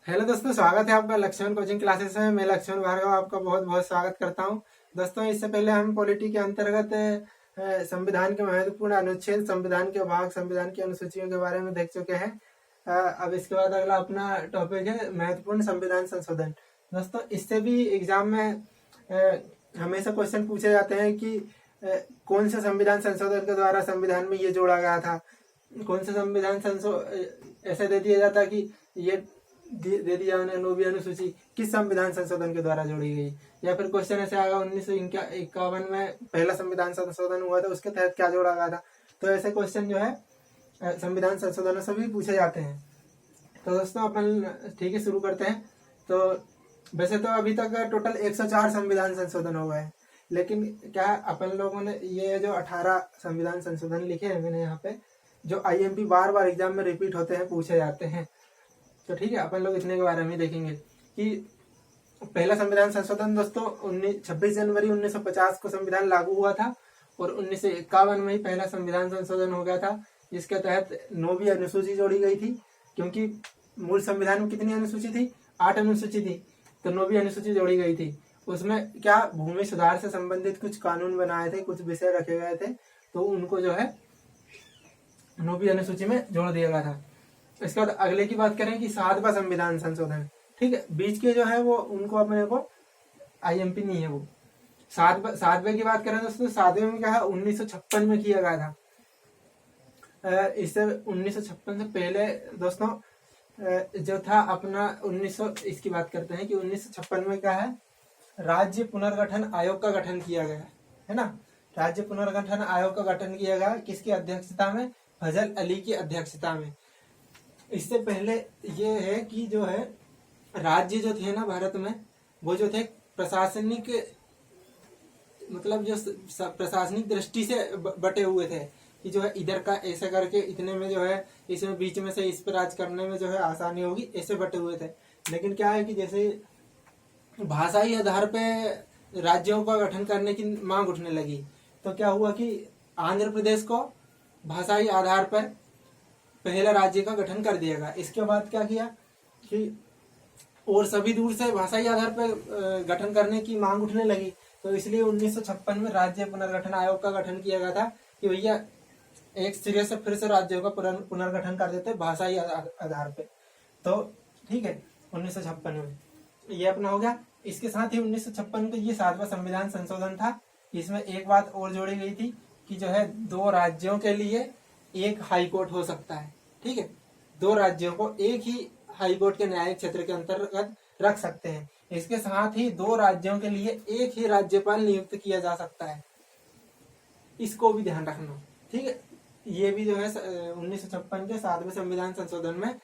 Hello दोस्तों, स्वागत है आपका लक्ष्मण कोचिंग क्लासेस में। मैं लक्ष्मण भार्गव आपका बहुत बहुत स्वागत करता हूं। दोस्तों, इससे पहले हम पॉलिटी के अंतर्गत संविधान के महत्वपूर्ण अनुच्छेद, संविधान के भाग, संविधान की अनुसूचियों के बारे में देख चुके हैं। अब इसके बाद अगला अपना टॉपिक है महत्वपूर्ण संविधान संशोधन। दोस्तों, इससे भी एग्जाम में हमेशा क्वेश्चन पूछे जाते हैं कि कौन से संविधान संशोधन के द्वारा संविधान में ये जोड़ा गया था, कौन से संविधान ऐसे दे दिया जाता कि ये दे दिया उन्हें नौवीं अनुसूची किस संविधान संशोधन के द्वारा जोड़ी गई। या फिर क्वेश्चन ऐसे आएगा 1951 में पहला संविधान संशोधन हुआ था, उसके तहत क्या जोड़ा गया था। तो ऐसे क्वेश्चन जो है संविधान संशोधनों से भी पूछे जाते हैं। तो दोस्तों अपन ठीक है शुरू करते हैं। तो वैसे तो अभी तक टोटल 104 संविधान संशोधन हो गए हैं, लेकिन क्या अपन लोगों ने ये जो 18 संविधान संशोधन लिखे हैं मैंने यहाँ पे, जो आईएमपी बार बार एग्जाम में रिपीट होते हैं, पूछे जाते हैं। तो ठीक है, अपन लोग इतने के बारे में देखेंगे कि पहला संविधान संशोधन दोस्तों 26 जनवरी 1950 को संविधान लागू हुआ था और 1951 में ही पहला संविधान संशोधन हो गया था, जिसके तहत 9वीं अनुसूची जोड़ी गई थी। क्योंकि मूल संविधान में कितनी अनुसूची थी? 8 अनुसूची थी, तो 9वीं अनुसूची जोड़ी गई थी। उसमें क्या भूमि सुधार से संबंधित कुछ कानून बनाए थे, कुछ विषय रखे गए थे, तो उनको जो है 9वीं अनुसूची में जोड़ दिया गया था। इसके बाद अगले की बात करें कि 7वां संविधान संशोधन। ठीक है, बीच के जो है वो उनको अपने को आईएमपी नहीं है। वो सातवें की बात करें दोस्तों, 7वें में क्या है 1956 में किया गया था। इससे 1956 से पहले दोस्तों जो था अपना 1900, इसकी बात करते हैं कि 1956 में क्या है, राज्य पुनर्गठन आयोग का गठन किया गया है ना। राज्य पुनर्गठन आयोग का गठन किया गया, किसकी अध्यक्षता में? फजल अली की अध्यक्षता में। इससे पहले ये है कि जो है राज्य जो थे ना भारत में, वो जो थे प्रशासनिक, मतलब जो प्रशासनिक दृष्टि से बटे हुए थे कि जो है इधर का ऐसे करके इतने में जो है, इसमें बीच में से इस पर राज करने में जो है आसानी होगी, ऐसे बटे हुए थे। लेकिन क्या है कि जैसे भाषाई आधार पे राज्यों का गठन करने की मांग उठने लगी, तो क्या हुआ कि आंध्र प्रदेश को भाषाई आधार पर पहले राज्य का गठन कर दिया गया। इसके बाद क्या किया कि और सभी दूर से भाषाई आधार पर गठन करने की मांग उठने लगी, तो इसलिए 1956 में राज्य पुनर्गठन आयोग का गठन किया गया था कि भैया एक सिरे से फिर से राज्यों का पुनर्गठन कर देते भाषाई आधार पे। तो ठीक है, 1956 में ये अपना हो गया। इसके साथ ही 1956 का ये 7वां संविधान संशोधन था। इसमें एक बात और जोड़ी गई थी कि जो है 2 राज्यों के लिए एक हाई कोर्ट हो सकता है। ठीक है, 2 राज्यों को एक ही हाई कोर्ट के न्यायिक क्षेत्र के अंतर्गत रख सकते हैं। इसके साथ ही 2 राज्यों के लिए एक ही राज्यपाल नियुक्त किया जा सकता है, इसको भी ध्यान रखना। ठीक है, ये भी जो है 1956 के 7वें संविधान संशोधन में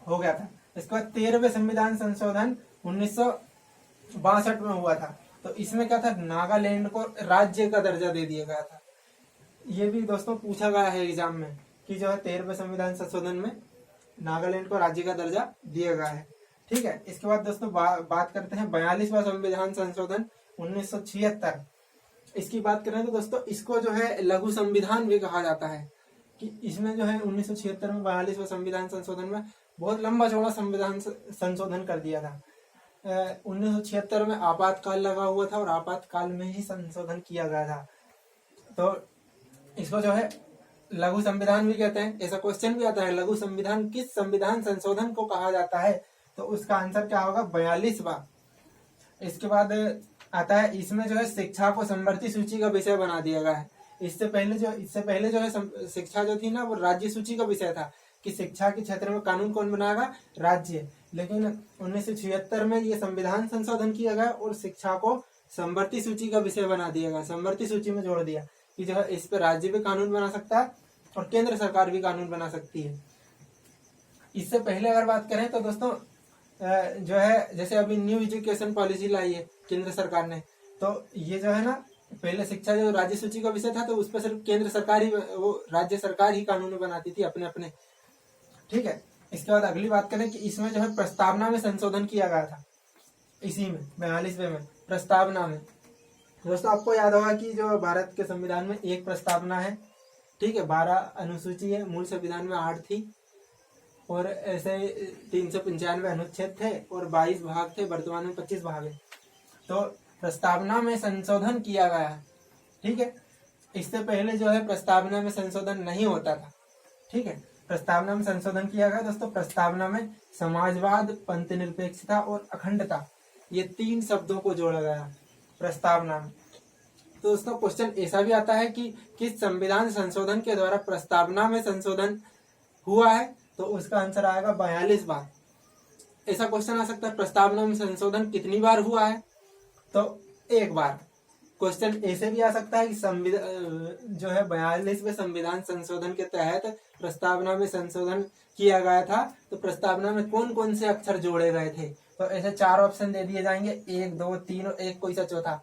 हो गया था। इसके बाद 13वें संविधान संशोधन 1962 में हुआ था। तो इसमें क्या था, नागालैंड को राज्य का दर्जा दे दिया गया था। ये भी दोस्तों पूछा गया है एग्जाम में कि जो है 13वें संविधान संशोधन में नागालैंड को राज्य का दर्जा दिया गया है। ठीक है, इसके बाद दोस्तों बात करते हैं 42वां संविधान संशोधन 1976। इसकी बात करें तो दोस्तों इसको जो है लघु संविधान भी कहा जाता है कि इसमें जो है 1976 में 42वां संविधान संशोधन में बहुत लंबा चौड़ा संविधान संशोधन कर दिया था। 1976 में आपातकाल लगा हुआ था और आपातकाल में ही संशोधन किया गया था। तो इसको जो है लघु संविधान भी कहते हैं। ऐसा क्वेश्चन भी आता है, लघु संविधान किस संविधान संशोधन को कहा जाता है? तो उसका आंसर क्या होगा? 42वां। इसके बाद आता है, इसमें जो है शिक्षा को समवर्ती सूची का विषय बना दिया गया है। इससे पहले जो है शिक्षा जो थी ना, वो राज्य सूची का विषय था कि शिक्षा के क्षेत्र में कानून कौन बनाएगा? राज्य। लेकिन 1976 में ये संविधान संशोधन किया गया और शिक्षा को समवर्ती सूची का विषय बना दिया गया, समवर्ती सूची में जोड़ दिया कि जो है इस पर राज्य भी कानून बना सकता है और केंद्र सरकार भी कानून बना सकती है। इससे पहले अगर बात करें तो दोस्तों जो है जैसे अभी न्यू एजुकेशन पॉलिसी लाई है केंद्र सरकार ने, तो ये जो है ना, पहले शिक्षा जो राज्य सूची का विषय था, तो उस पर सिर्फ केंद्र सरकार ही, वो राज्य सरकार ही कानून बनाती थी अपने अपने। ठीक है, इसके बाद अगली बात करें कि इसमें जो है प्रस्तावना में संशोधन किया गया था। इसी में 42वें में प्रस्तावना में दोस्तों आपको याद होगा कि जो भारत के संविधान में एक प्रस्तावना है। ठीक है, 12 अनुसूची है, मूल संविधान में 8 थी और ऐसे 395 अनुच्छेद थे और 22 भाग थे, वर्तमान में 25 भाग है। तो प्रस्तावना में संशोधन किया गया है, ठीक है। इससे पहले जो है प्रस्तावना में संशोधन नहीं होता था, ठीक है। प्रस्तावना में संशोधन किया गया दोस्तों। प्रस्तावना में समाजवाद, पंथ निरपेक्षता और अखंडता, ये 3 शब्दों को जोड़ा गया प्रस्तावना में। तो दोस्तों क्वेश्चन ऐसा भी आता है कि किस संविधान संशोधन के द्वारा प्रस्तावना में संशोधन हुआ है, तो उसका आंसर आएगा 42 बार। ऐसा क्वेश्चन आ सकता है प्रस्तावना में संशोधन कितनी बार हुआ है, तो 1 बार। क्वेश्चन ऐसे भी आ सकता है कि संविधान जो है 42वें संविधान संशोधन के तहत प्रस्तावना में संशोधन किया गया था, तो प्रस्तावना में कौन कौन से अक्षर जोड़े गए थे। तो ऐसे 4 ऑप्शन दे दिए जाएंगे, 1, 2, 3 और एक कोई सा चौथा।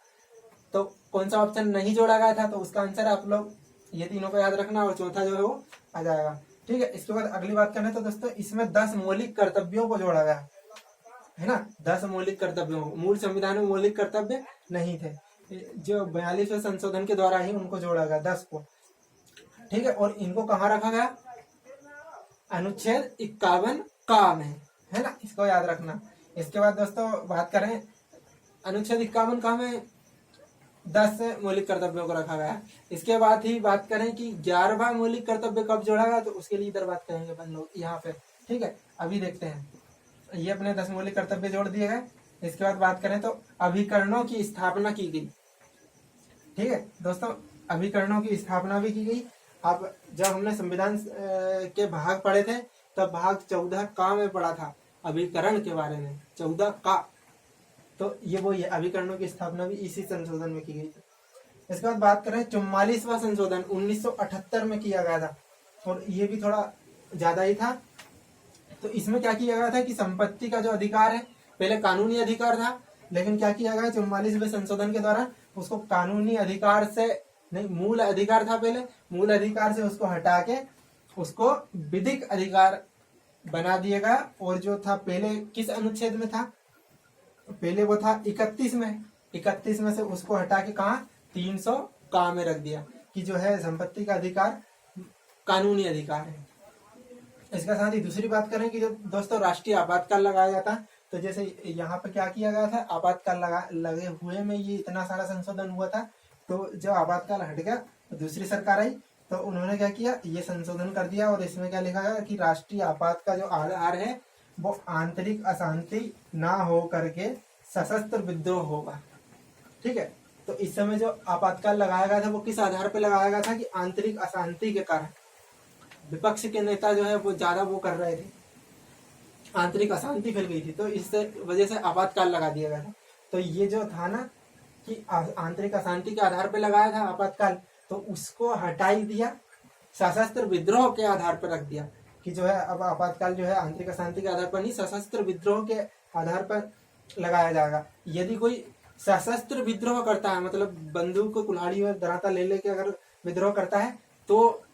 तो कौन सा ऑप्शन नहीं जोड़ा गया था, तो उसका आंसर आप लोग ये तीनों को याद रखना और चौथा जो है वो आ जाएगा, ठीक है। इसके बाद अगली बात करना, तो दोस्तों इसमें 10 मौलिक कर्तव्यों को जोड़ा गया है ना। 10 मौलिक कर्तव्यों, मूल संविधान में मौलिक कर्तव्य नहीं थे, जो 42वें संशोधन के द्वारा ही उनको जोड़ा गया 10 को, ठीक है। और इनको कहाँ रखा गया, अनुच्छेद 51 का में, है ना, इसको याद रखना। इसके बाद दोस्तों बात करें अनुच्छेद 51 का में 10 मौलिक कर्तव्यों को रखा गया। इसके बाद ही बात करें कि 11वां मौलिक कर्तव्य कब जोड़ा गया, तो उसके लिए इधर बात करेंगे अपन लोग यहाँ पे, ठीक है। अभी देखते हैं, ये अपने 10 मौलिक कर्तव्य जोड़ दिए गए। इसके बाद बात करें तो अभिकरणों की स्थापना की गई, ठीक है दोस्तों। अभिकरणों की स्थापना भी की गई। अब जब हमने संविधान के भाग पढ़े थे, तब भाग 14 का में पढ़ा था अभिकरण के बारे में, 14 का। तो ये वो अभिकरणों की स्थापना भी इसी संशोधन में की गई थी। इसके बाद बात करें 44वां संशोधन 1978 में किया गया था, और ये भी थोड़ा ज्यादा ही था। तो इसमें क्या किया गया था कि संपत्ति का जो अधिकार है, पहले कानूनी अधिकार था, लेकिन क्या किया गया 44वें संशोधन के द्वारा उसको कानूनी अधिकार से नहीं, मूल अधिकार था पहले, मूल अधिकार से उसको हटा के उसको विधिक अधिकार बना दिया गया। और जो था पहले किस अनुच्छेद में था, पहले वो था 31 में, 31 में से उसको हटा के कहा 300 का में रख दिया कि जो है संपत्ति का अधिकार कानूनी अधिकार है। इसके साथ ही दूसरी बात करें कि जो दोस्तों राष्ट्रीय आपातकाल लगाया जाता है, तो जैसे यहाँ पे क्या किया गया था, आपातकाल लगे हुए में ये इतना सारा संशोधन हुआ था। तो जब आपातकाल हट गया तो दूसरी सरकार आई, तो उन्होंने क्या किया, ये संशोधन कर दिया। और इसमें क्या लिखा गया कि राष्ट्रीय आपात का जो आधार है वो आंतरिक अशांति ना हो करके सशस्त्र विद्रोह होगा, ठीक है। तो इस समय जो आपातकाल लगाया गया था वो किस आधार पर लगाया गया था कि आंतरिक अशांति के कारण विपक्ष के नेता जो है वो ज्यादा वो कर रहे थे, आंतरिक अशांति फैल गई थी, तो इस वजह से आपातकाल लगा दिया गया था। तो ये जो था ना कि आंतरिक अशांति के आधार पर लगाया था आपातकाल, तो उसको हटा ही दिया, सशस्त्र विद्रोह के आधार पर रख दिया कि जो है अब आपातकाल जो है आंतरिक अशांति के आधार पर नहीं, सशस्त्र विद्रोह के आधार पर लगाया जाएगा। यदि कोई सशस्त्र विद्रोह करता है, मतलब बंदूक को कुल्हाड़ी और दराता ले लेके अगर विद्रोह करता है, तो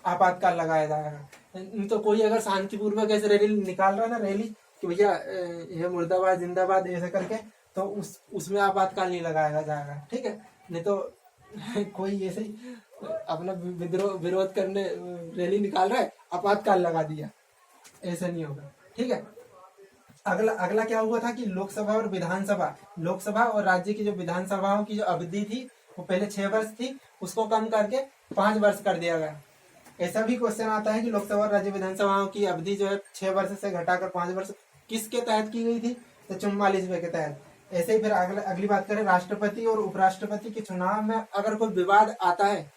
आपातकाल लगाया जाएगा। तो कोई अगर शांतिपूर्वक ऐसे रैली निकाल रहा है ना, रैली कि भैया ये मुर्दाबाद जिंदाबाद ऐसे करके, तो उसमें आपातकाल नहीं लगाया जाएगा, ठीक है। नहीं तो कोई ऐसे अपना विरोध करने रैली निकाल रहा है, आपातकाल लगा दिया, ऐसा नहीं होगा, ठीक है। अगला क्या हुआ था कि लोकसभा और विधानसभा, लोकसभा और राज्य की जो विधानसभाओं की जो अवधि थी वो पहले 6 वर्ष थी, उसको कम करके 5 वर्ष कर दिया गया। ऐसा भी क्वेश्चन आता है कि लोकसभा और राज्य विधानसभाओं की अवधि जो है 6 वर्ष से घटाकर 5 वर्ष किसके तहत की गई थी, तो 44वें के तहत। ऐसे ही फिर अगली बात करें, राष्ट्रपति और उपराष्ट्रपति के चुनाव में अगर कोई विवाद आता है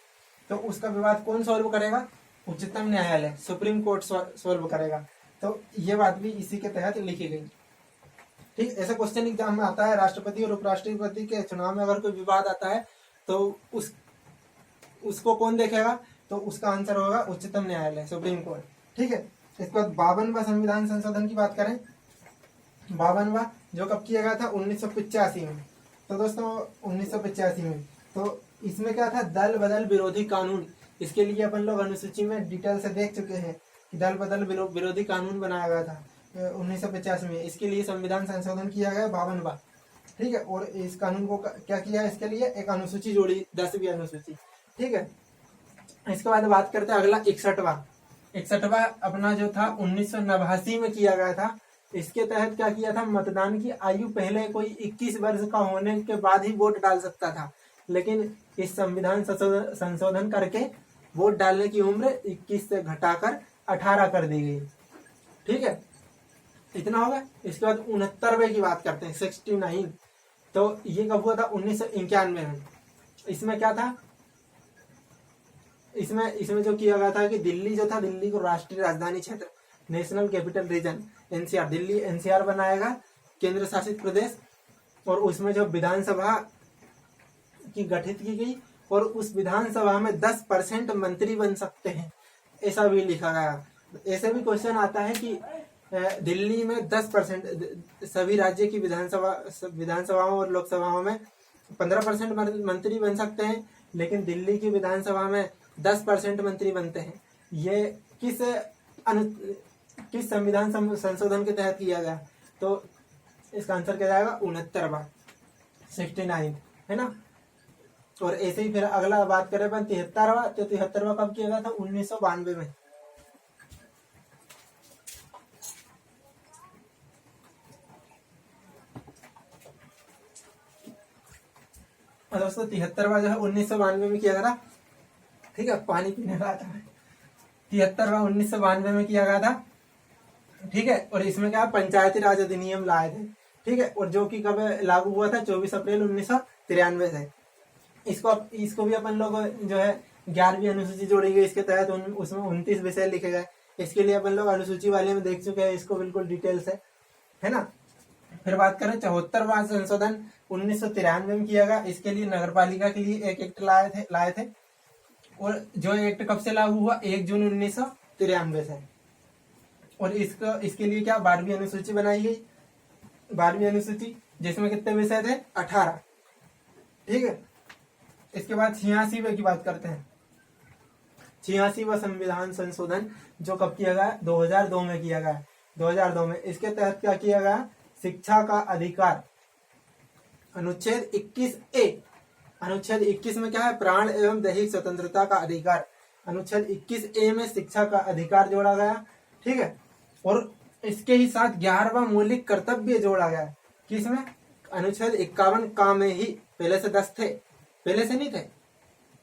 तो उसका विवाद कौन सॉल्व करेगा, उच्चतम न्यायालय, सुप्रीम कोर्ट सॉल्व करेगा। तो ये बात भी इसी के तहत लिखी गई, ठीक। ऐसा क्वेश्चन एग्जाम में आता है, राष्ट्रपति और उपराष्ट्रपति के चुनाव में अगर कोई विवाद आता है तो उसको कौन देखेगा, तो उसका आंसर होगा उच्चतम न्यायालय, सुप्रीम कोर्ट, ठीक है। इसके बाद 52वां संविधान संशोधन की बात करें, 52वां जो कब किया गया था 1985 में। तो दोस्तों 1985 में, तो इसमें क्या था, दल बदल विरोधी कानून। इसके लिए अपन लोग अनुसूची में डिटेल से देख चुके हैं कि दल बदल विरोधी कानून बनाया गया था 1985 में। इसके लिए संविधान संशोधन किया गया 52वां, ठीक है। और इस कानून को क्या किया, इसके लिए एक अनुसूची जोड़ी, 10वीं अनुसूची, ठीक है। इसके बाद बात करते हैं अगला 61वां, 61वां अपना जो था 1989 में किया गया था। इसके तहत क्या किया था, मतदान की आयु पहले कोई 21 वर्ष का होने के बाद ही वोट डाल सकता था, लेकिन इस संविधान संशोधन करके वोट डालने की उम्र 21 से घटाकर 18 कर दी गई। ठीक है, इतना होगा। इसके बाद 69वें की बात करते हैं, 69। तो ये कब हुआ था, 1991 में। इसमें क्या था, इसमें जो किया गया था कि दिल्ली जो था, दिल्ली को राष्ट्रीय राजधानी क्षेत्र, national capital region, NCR, Delhi NCR बनाएगा, केंद्र शासित प्रदेश। और उसमें जो विधानसभा की गठित की गई, और उस विधानसभा में 10% मंत्री बन सकते हैं, ऐसा भी लिखा गया। ऐसे भी क्वेश्चन आता है कि दिल्ली में 10%, सभी राज्य की विधानसभाओं और लोकसभाओं में 15% मंत्री बन सकते हैं, लेकिन दिल्ली की विधानसभा में 10% मंत्री बनते हैं। ये किस संविधान संशोधन के तहत किया गया, तो इसका आंसर क्या जाएगा, 69वां, 69 है ना। और ऐसे ही फिर अगला बात करें अपन 73वां, तो 73वां कब किया गया था, 1992 में। और दोस्तों 73वां जो है 1992 में किया गया था। ठीक है, पानी पीने का था। 73वां 1992 में किया गया था। ठीक है, और इसमें क्या पंचायती राज अधिनियम लाए थे। ठीक है, और जो कि कब लागू हुआ था, 24 अप्रैल 1993 से। इसको भी अपन लोग जो है 11वीं अनुसूची जोड़ी गई, इसके तहत उसमें 29 विषय लिखे गए। इसके लिए अपन लोग अनुसूची वाले में देख चुके हैं इसको बिल्कुल डिटेल से, है ना। फिर बात करें 74वां संशोधन 1993 में किया गया। इसके लिए नगरपालिका के लिए एक एक्ट लाए थे। और जो एक्ट कब से लागू हुआ, 1 जून 1993 से। और इसके लिए क्या 12वीं अनुसूची बनाई गई, 12वीं अनुसूची, जिसमें कितने विषय थे, 18। ठीक है, इसके बाद 86वें की बात करते हैं। 86वां संविधान संशोधन जो कब किया गया, 2002 में किया गया। 2002 में इसके तहत क्या किया गया, शिक्षा का अधिकार, अनुच्छेद 21A। अनुच्छेद 21 में क्या है, प्राण एवं दैहिक स्वतंत्रता का अधिकार। अनुच्छेद 21A में शिक्षा का अधिकार जोड़ा गया। ठीक है, और इसके ही साथ 11वां मौलिक कर्तव्य जोड़ा गया। किसमें, अनुच्छेद 51 का में ही। पहले से 10 थे, पहले से नहीं थे,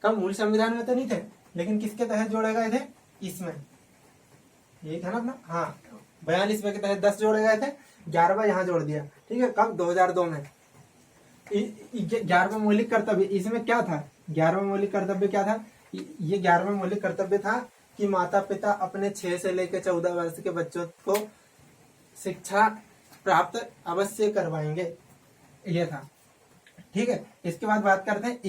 कब मूल संविधान में तो नहीं थे, लेकिन किसके तहत जोड़े गए थे, इसमें, यही था ना अपना, हाँ 42वें के तहत 10 जोड़े गए थे, 11वां यहाँ जोड़ दिया। ठीक है, कब, 2002 में। 11वां मौलिक कर्तव्य, इसमें क्या था, 11वां मौलिक कर्तव्य क्या था, ये 11वां मौलिक कर्तव्य था कि माता पिता अपने 6 से लेकर 14 वर्ष के बच्चों को शिक्षा प्राप्त अवश्य करवाएंगे, ये था। ठीक है, इसके बाद बात करते हैं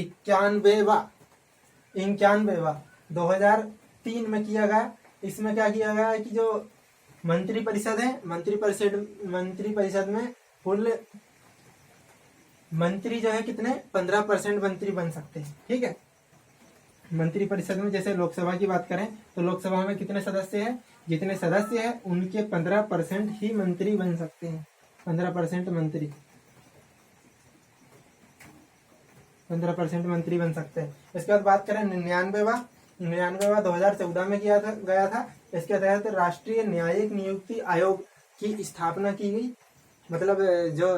91वां 2003 में किया गया। इसमें क्या किया गया है कि जो मंत्री परिषद है, मंत्री परिषद में कुल मंत्री जो है कितने, 15% मंत्री बन सकते हैं। ठीक है, मंत्री परिषद में जैसे लोकसभा की बात करें तो लोकसभा में कितने सदस्य हैं, जितने सदस्य हैं उनके 15% ही मंत्री बन सकते हैं। 15% मंत्री, 15% मंत्री बन सकते हैं। इसके बाद बात करें 99वां 2014 में किया गया था। इसके तहत राष्ट्रीय न्यायिक नियुक्ति आयोग की स्थापना की गई। मतलब जो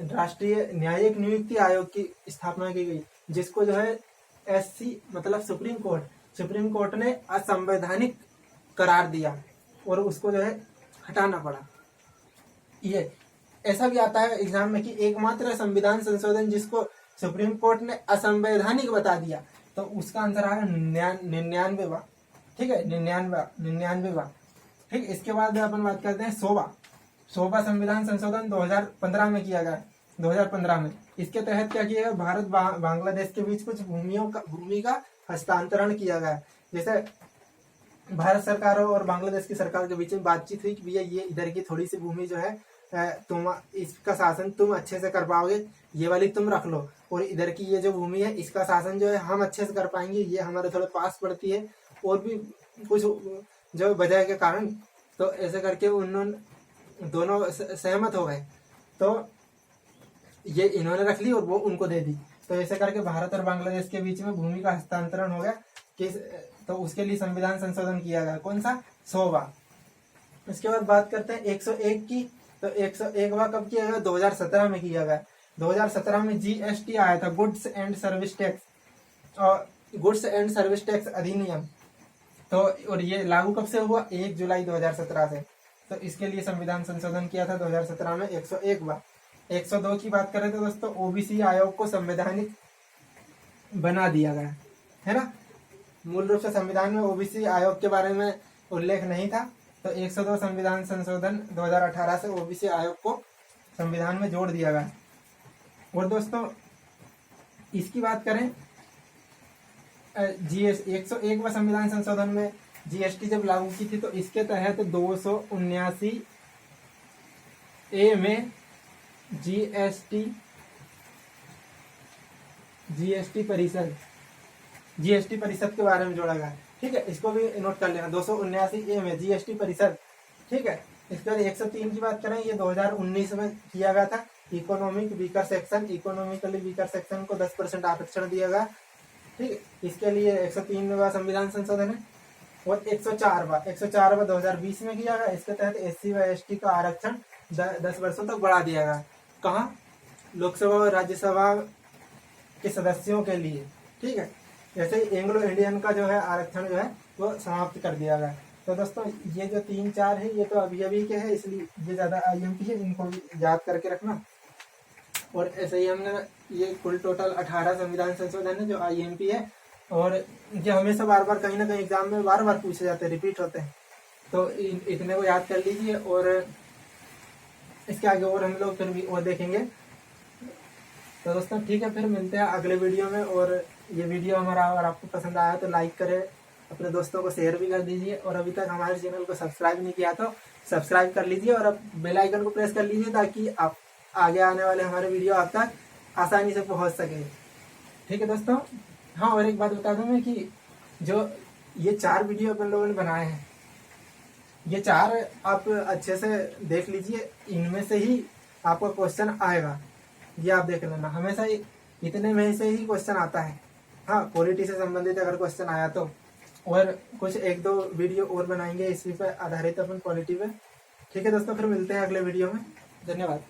राष्ट्रीय न्यायिक नियुक्ति आयोग की स्थापना की गई, जिसको जो है SC मतलब सुप्रीम कोर्ट ने असंवैधानिक करार दिया और उसको जो है हटाना पड़ा। ये ऐसा भी आता है एग्जाम में कि एकमात्र संविधान संशोधन जिसको सुप्रीम कोर्ट ने असंवैधानिक बता दिया, तो उसका आंसर आएगा 99वां। ठीक है, 99वां। ठीक, इसके बाद अपन बात करते हैं 100वां संविधान संशोधन 2015 में किया गया। 2015 में इसके तहत क्या किया गया, भारत बांग्लादेश के बीच कुछ भूमि का हस्तांतरण किया गया। जैसे भारत सरकार और बांग्लादेश की सरकार के बीच में बातचीत हुई कि भैया ये इधर की थोड़ी सी भूमि जो है तुम इसका शासन तुम अच्छे से कर पाओगे, ये वाली तुम रख लो, और इधर की ये जो भूमि है इसका शासन जो है हम अच्छे से कर पाएंगे, ये हमारे थोड़े पास पड़ती है और भी कुछ जो वजह के कारण। तो ऐसे करके उन्होंने दोनों सहमत हो गए, तो ये इन्होंने रख ली और वो उनको दे दी। तो ऐसे करके भारत और बांग्लादेश के बीच में भूमि का हस्तांतरण हो गया। तो उसके लिए संविधान संशोधन किया गया। कौन सा? 100वां। इसके बाद बात करते हैं 101 की। तो 101वां कब किया गया? 2017 में किया गया। 2017 में जीएसटी आया था, गुड्स एंड सर्विस टैक्स, और गुड्स एंड सर्विस टैक्स अधिनियम। तो और ये लागू कब से हुआ? 1 जुलाई 2017 से। तो इसके लिए संविधान संशोधन किया था 2017 में 101वां। 102 की बात करें तो दोस्तों ओबीसी आयोग को संवैधानिक बना दिया गया है ना। मूल रूप से संविधान में ओबीसी आयोग के बारे में उल्लेख नहीं था, तो 102 संविधान संशोधन 2018 से ओबीसी आयोग को संविधान में जोड़ दिया गया। और दोस्तों इसकी बात करें, जीएस 101वां संविधान संशोधन में जीएसटी जब लागू की थी तो इसके तहत 279 ए में जीएसटी परिषद के बारे में जोड़ा गया। ठीक है, इसको भी नोट कर लेना, 279 ए में जीएसटी परिषद। ठीक है, इसके बाद 103 की बात करें, ये 2019 में किया गया था। इकोनॉमिकली वीकर सेक्शन को 10% आरक्षण दिया गया। ठीक है, इसके लिए 103वां संविधान संशोधन है। और 104वां 2020 में किया गया। इसके तहत एससी व एसटी का आरक्षण 10 वर्षों तक बढ़ा दिया गया। कहाँ? लोकसभा और राज्यसभा के सदस्यों के लिए। ठीक है, जैसे एंग्लो इंडियन का जो है आरक्षण जो है वो समाप्त कर दिया गया। तो दोस्तों ये जो 3-4 है ये तो अभी के है, इसलिए ये ज्यादा आईएमपी है, इनको भी याद करके रखना। और ऐसे ही हमने ये कुल टोटल 18 संविधान संशोधन है जो आईएमपी है, और ये हमेशा बार बार कहीं ना कहीं एग्जाम में बार बार पूछे जाते हैं, रिपीट होते हैं। तो इतने को याद कर लीजिए, और इसके आगे और हम लोग फिर भी और देखेंगे। तो दोस्तों ठीक है, फिर मिलते हैं अगले वीडियो में। और ये वीडियो हमारा अगर आपको पसंद आया तो लाइक करें, अपने दोस्तों को शेयर भी कर दीजिए, और अभी तक हमारे चैनल को सब्सक्राइब नहीं किया तो सब्सक्राइब कर लीजिए, और अब बेल आइकन को प्रेस कर लीजिए ताकि आप आगे आने वाले हमारे वीडियो आप तक आसानी से पहुंच सके। ठीक है दोस्तों। हाँ, और एक बात बता दूं मैं कि जो ये 4 वीडियो अपन लोगों ने बनाए हैं, ये 4 आप अच्छे से देख लीजिए, इनमें से ही आपका क्वेश्चन आएगा। ये आप देख लेना, हमेशा इतने में से ही क्वेश्चन आता है। हाँ, पॉलिटी से संबंधित अगर क्वेश्चन आया तो, और कुछ 1-2 वीडियो और बनाएंगे इसी पर आधारित अपन पॉलिटी पे। ठीक है दोस्तों, फिर मिलते हैं अगले वीडियो में। धन्यवाद।